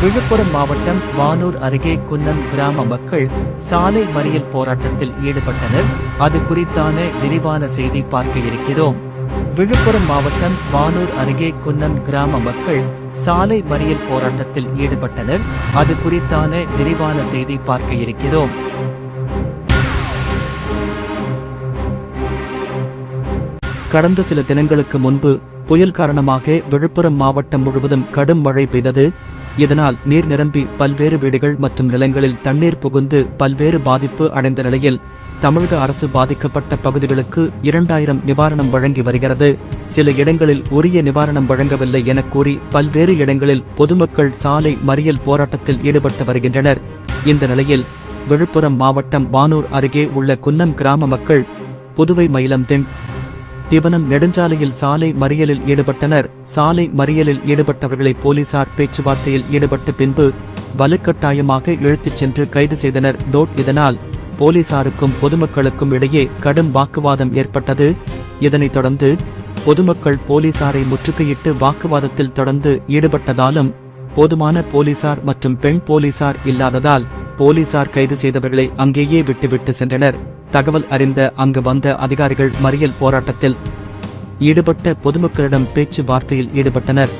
விழுப்புரம் மாவட்டம் வானூர் அருகே குன்னம் கிராம மக்கள் சாலை மறியல் போராட்டத்தில் ஈடுபட்டனர். அது குறித்தான விரிவான செய்தி பார்க்க இருக்கிறோம். விழுப்புரம் மாவட்டம் வானூர் அருகே குன்னம் கிராம மக்கள் சாலை மறியல் போராட்டத்தில் ஈடுபட்டனர். அது குறித்தான விரிவான செய்தி பார்க்க இருக்கிறோம். கடந்த சில தினங்களுக்கு முன்பு புயல் காரணமாக விழுப்புரம் மாவட்டம் முழுவதும் கடும் மழை பெய்தது. இதனால் நீர் நிரம்பி பல்வேறு வீடுகள் மற்றும் நிலங்களில் தண்ணீர் புகுந்து பல்வேறு பாதிப்பு அடைந்த நிலையில் தமிழக அரசு பாதிக்கப்பட்ட பகுதிகளுக்கு 2000 நிவாரணம் வழங்கி வருகிறது. சில இடங்களில் உரிய நிவாரணம் வழங்கவில்லை என கூறி பல்வேறு இடங்களில் பொதுமக்கள் சாலை மறியல் போராட்டத்தில் ஈடுபட்டு வருகின்றனர். இந்த நிலையில் விழுப்புரம் மாவட்டம் வானூர் அருகே உள்ள குன்னம் கிராம மக்கள் புதுவை மயிலம் திவனம் நெடுஞ்சாலையில் சாலை மறியலில் ஈடுபட்டனர். சாலை மறியலில் ஈடுபட்டவர்களை போலீசார் பேச்சுவார்த்தையில் ஈடுபட்ட பின்பு வலுக்கட்டாயமாக இழுத்துச் சென்று கைது செய்தனர். இதனால் போலீசாருக்கும் பொதுமக்களுக்கும் இடையே கடும் வாக்குவாதம் ஏற்பட்டது. இதனைத் தொடர்ந்து பொதுமக்கள் போலீசாரை முற்றுகையிட்டு வாக்குவாதத்தில் தொடர்ந்து ஈடுபட்டதாலும் போதுமான போலீசார் மற்றும் பெண் போலீசார் இல்லாததால் போலீசார் கைது செய்தவர்களை அங்கேயே விட்டுவிட்டு சென்றனர். தகவல் அறிந்த அங்கு வந்த அதிகாரிகள் மறியல் போராட்டத்தில் ஈடுபட்ட பொதுமக்களிடம் பேச்சுவார்த்தையில் ஈடுபட்டனர்.